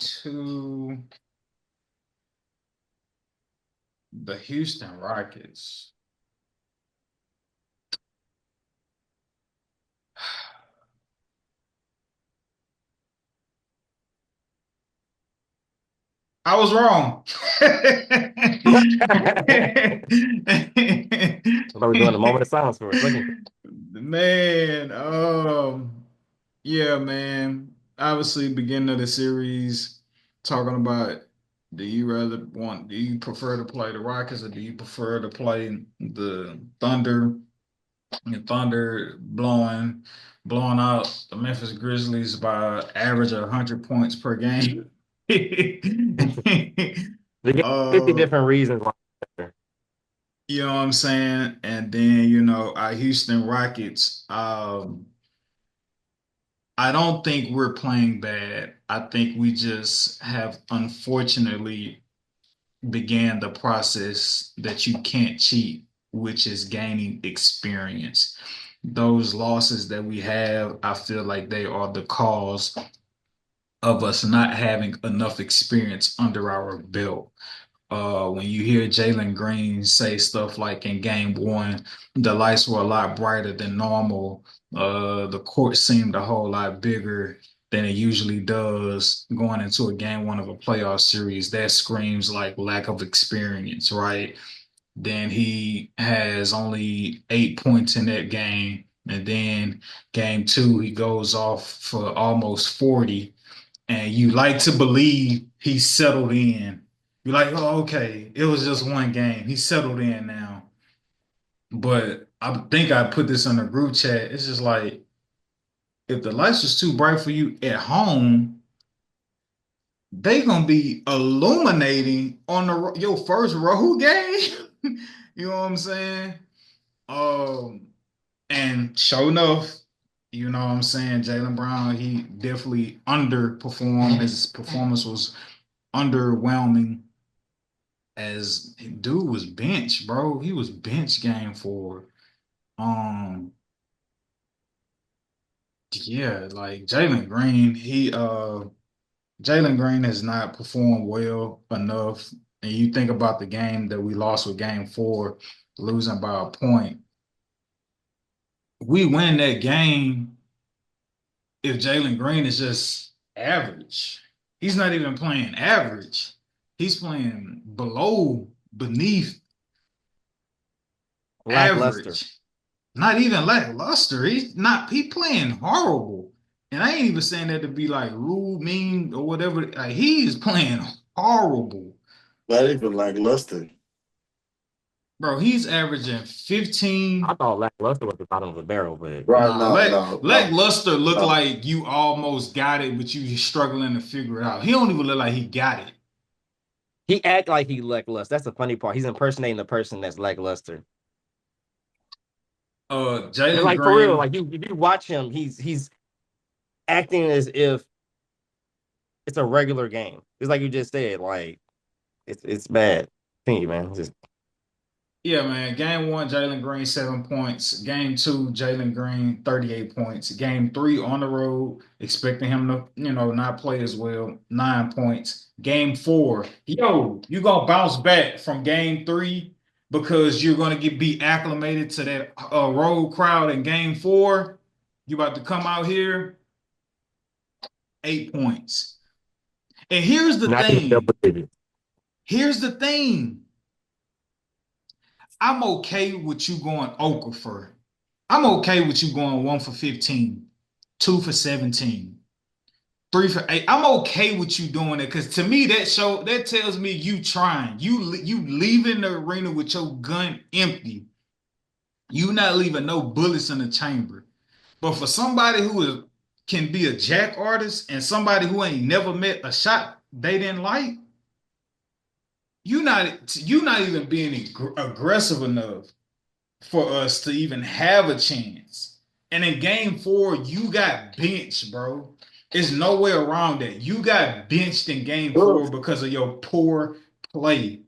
to the Houston Rockets. I was wrong. I thought we were doing a moment of silence for a second. Man, yeah, man. Obviously, beginning of the series, talking about do you prefer to play the Rockets or do you prefer to play the Thunder? The Thunder blowing out the Memphis Grizzlies by average of 100 points per game. They get 50 uh, different reasons why. you know what I'm saying? And then, you know, our Houston Rockets, I don't think we're playing bad. I think we just have unfortunately began the process that you can't cheat, which is gaining experience. Those losses that we have, I feel like they are the cause of us not having enough experience under our belt. When you hear Jalen Green say stuff like in game one, the lights were a lot brighter than normal. The court seemed a whole lot bigger than it usually does going into a game one of a playoff series. That screams like lack of experience, right? Then he has only 8 points in that game. And then game two, he goes off for almost 40. And you like to believe he's settled in. You're like, oh, okay, it was just one game. He's settled in now. But I think I put this in a group chat. It's just like, if the lights was too bright for you at home, they gonna be illuminating on your first road game. You know what I'm saying? Um, and sure enough, you know what I'm saying, Jalen Brown, he definitely underperformed. His performance was underwhelming as dude was bench, bro. He was bench game for um yeah, like Jalen Green has not performed well enough. And you think about the game that we lost with game four, losing by a point. We win that game if Jalen Green is just average. He's not even playing average. He's playing beneath Lackluster. average. Not even lackluster. He playing horrible. And I ain't even saying that to be like rude, mean, or whatever. Like he is playing horrible. Not even lackluster. Bro, he's averaging I 15. thought lackluster was the bottom of the barrel, but Right? Nah, No, no, no, lackluster look no. like you almost got it, but you struggling to figure it out. He don't even look like he got it. he act like he lackluster. That's the funny part. He's impersonating the person that's lackluster. And Jalen like for real, Green. like you watch him, he's acting as if it's a regular game. It's like you just said, like it's bad. Thank you, man. Just Yeah, man. Game one, Jalen Green, 7 points. Game two, Jalen Green, 38 points. Game three on the road, expecting him to, not play as well, 9 points. Game four, yo, you gonna bounce back from game three because you're gonna be acclimated to that road crowd in game four. You about to come out here, 8 points. And here's the not even double thing. digits. Here's the thing. I'm okay with you going Okafor. I'm okay with you going 1 for 15, 2 for 17, 3 for 8. I'm okay with you doing it because to me that tells me you trying. You leaving the arena with your gun empty. You not leaving no bullets in the chamber. But for somebody who can be a jack artist and somebody who ain't never met a shot they didn't like, you not even being aggressive enough for us to even have a chance. And in game four, you got benched, bro. There's no way around that. You got benched in game Oh, four because of your poor play.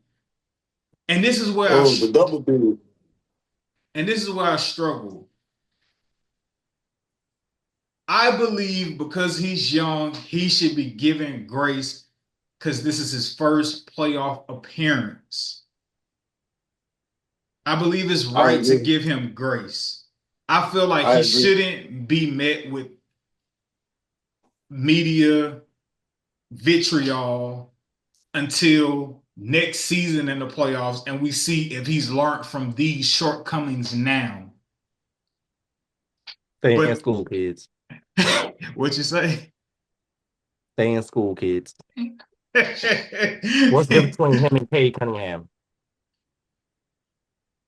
And this is where I oh, the double team. and this is where I struggle. I believe because he's young, he should be given grace because this is his first playoff appearance. I believe it's I right to agree. give him grace. I feel like I he agree. shouldn't be met with media vitriol until next season in the playoffs and we see if he's learned from these shortcomings now. Stay in But school, kids. what you say? Stay in school, kids. What's the difference between him and Cade Cunningham?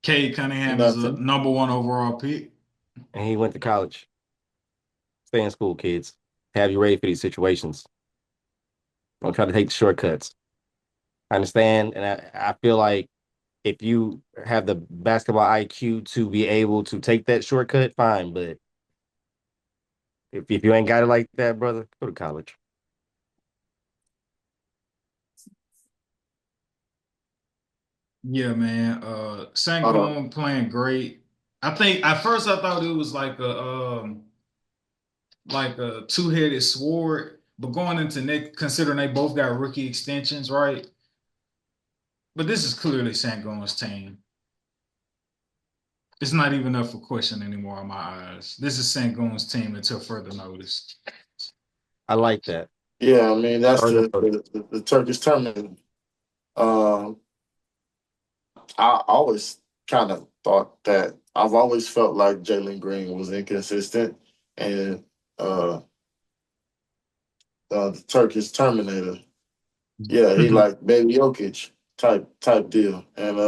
Cade Cunningham is a Nothing. number one overall pick. And he went to college. Stay in school, kids. Have you ready for these situations. Don't try to take the shortcuts. I understand, and I feel like if you have the basketball IQ to be able to take that shortcut, fine. But if you ain't got it like that, brother, go to college. Yeah, man. Uh, Sengun playing great. I think at first I thought it was like a two-headed sword, but going into next, considering they both got rookie extensions, right? But this is clearly Sengun's team. It's not even up for question anymore in my eyes. This is Sengun's team until further notice. I like that. yeah, I mean that's Further notice. the Turkish tournament. Um, I always kind of thought that I've always felt like Jalen Green was inconsistent, and uh, the Turkish Terminator. Yeah, he like Baby Jokic type deal. And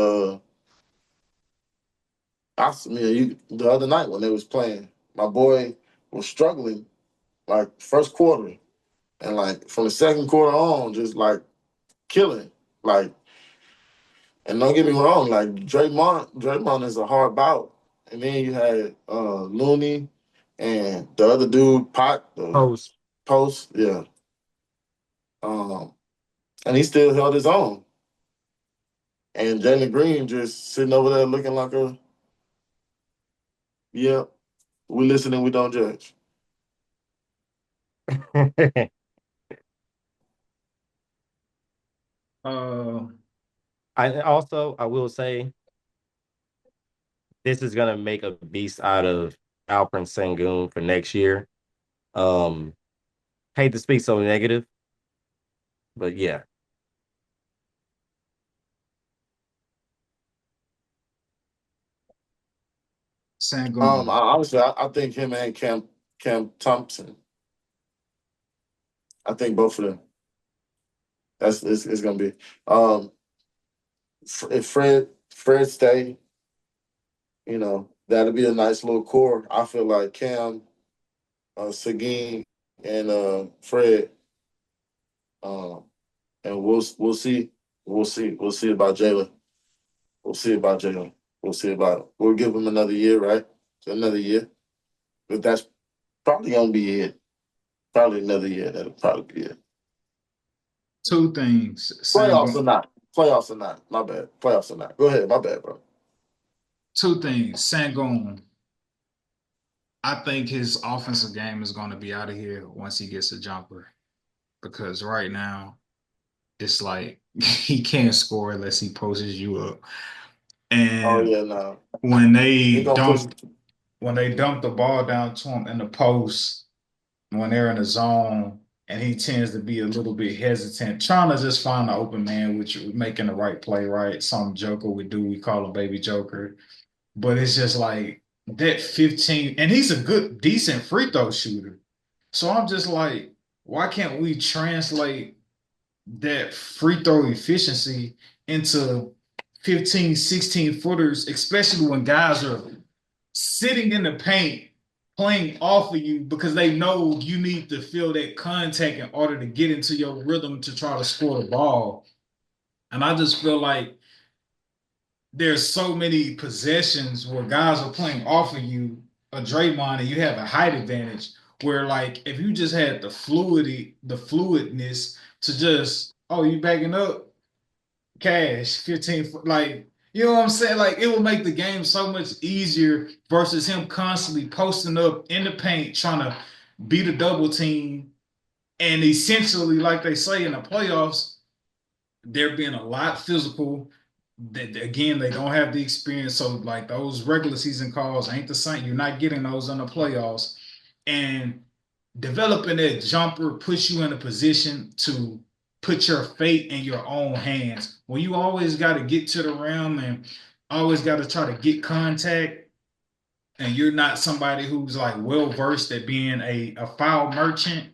the other night when they was playing, my boy was struggling like first quarter, and like from the second quarter on, just like killing. Like, and don't get me wrong, like Draymond is a hard bout. And then you had Looney and the other dude, Pot, the Post. post, yeah. Um, and he still held his own. And Jalen Green just sitting over there looking like a, yeah, we listen and we don't judge. Uh, I will say this is gonna make a beast out of Alperen Sengun for next year. Um, hate to speak so negative, but yeah, Sengun. Honestly, I think him and Cam Thompson. I think both of them. That's it's gonna be. Um, if Fred stay, that'll be a nice little core. I feel like Cam, Seguin, and Fred. Um, and we'll see about Jalen. We'll see about Jalen. We'll see about it. We'll give him another year, right? So another year, but that's probably gonna be it. Probably another year. That'll probably be it. Two things. Playoffs or Sengun. not. Playoffs or not. My bad. Playoffs or not. Go ahead. My bad, bro. Two things. Sengun. I think his offensive game is going to be out of here once he gets a jumper because right now it's like he can't score unless he poses you up. Oh And yeah, no. when He they gonna push. dump when they dump the ball down to him in the post, when they're in the zone, and he tends to be a little bit hesitant, trying to just find the open man, which making the right play, right? Some Joker would do. We call him Baby Joker, but it's just like that 15, and he's a good, decent free throw shooter. So I'm just like, why can't we translate that free throw efficiency into 15, 16 footers, especially when guys are sitting in the paint playing off of you because they know you need to feel that contact in order to get into your rhythm to try to score the ball. And I just feel like there's so many possessions where guys are playing off of you, a Draymond, and you have a height advantage. Where like if you just had the fluidness to just, oh, you backing up, cash, 15 foot, like you know what I'm saying? Like it would make the game so much easier versus him constantly posting up in the paint, trying to beat a double team, and essentially, like they say in the playoffs, they're being a lot physical. That again, they don't have the experience. So like those regular season calls ain't the same. You're not getting those in the playoffs. And developing that jumper puts you in a position to put your fate in your own hands. When you always got to get to the rim and always got to try to get contact, and you're not somebody who's like well versed at being a foul merchant.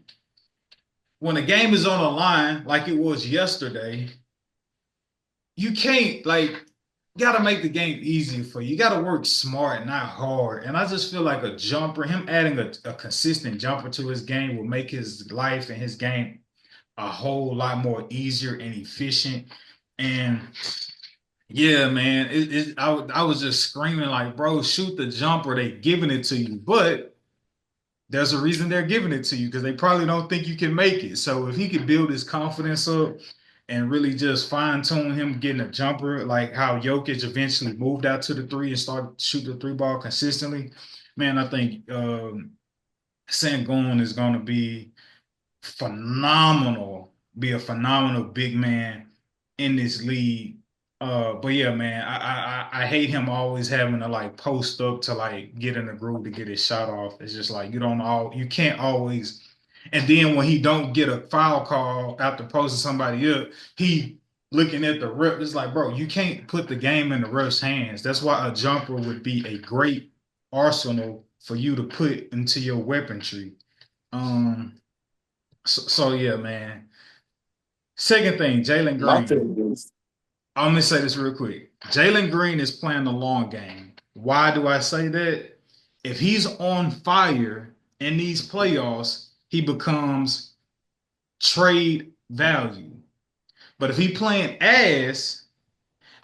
When the game is on the line, like it was yesterday, you can't like you got to make the game easier for you. You got to work smart, not hard. And I just feel like a jumper, him adding a consistent jumper to his game will make his life and his game a whole lot more easier and efficient. And yeah, man, I was just screaming like, bro, shoot the jumper. They giving it to you, but there's a reason they're giving it to you because they probably don't think you can make it. So if he could build his confidence up and really just fine tune him getting a jumper, like how Jokic eventually moved out to the three and started to shoot the three ball consistently, man, I think Sengun is going to be a phenomenal big man in this league. But yeah, man, I hate him always having to like post up to like get in the groove to get his shot off. It's just like you can't always. And then when he don't get a foul call after posting somebody up, he looking at the rep. It's like, bro, you can't put the game in the ref's hands. That's why a jumper would be a great arsenal for you to put into your weaponry. Um, so yeah, man. Second thing, Jalen My Green. thing is, I'm gonna say this real quick. Jalen Green is playing the long game. Why do I say that? If he's on fire in these playoffs, he becomes trade value. But if he playing ass,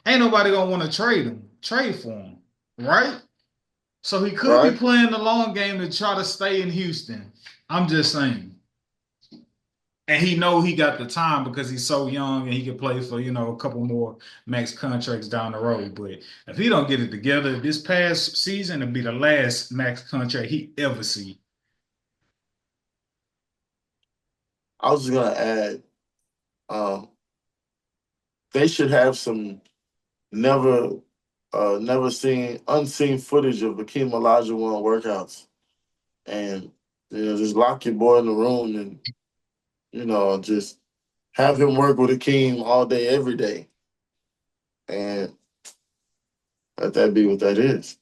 ain't nobody gonna want to trade for him, right? So he could be right? playing the long game to try to stay in Houston. I'm just saying. And he know he got the time because he's so young and he can play for a couple more max contracts down the road. But if he don't get it together, this past season will be the last max contract he ever see. I was just gonna add, um, they should have some never, never seen, unseen footage of Hakeem Olajuwon workouts, and just lock your boy in the room and just have him work with Hakeem all day, every day, and let that be what that is.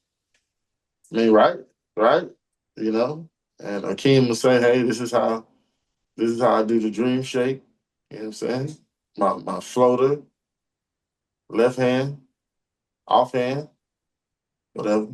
I mean, right, right, you know, and Hakeem will say, "Hey, this is how I do the dream shake." You know what I'm saying? My floater, left hand, off hand, whatever.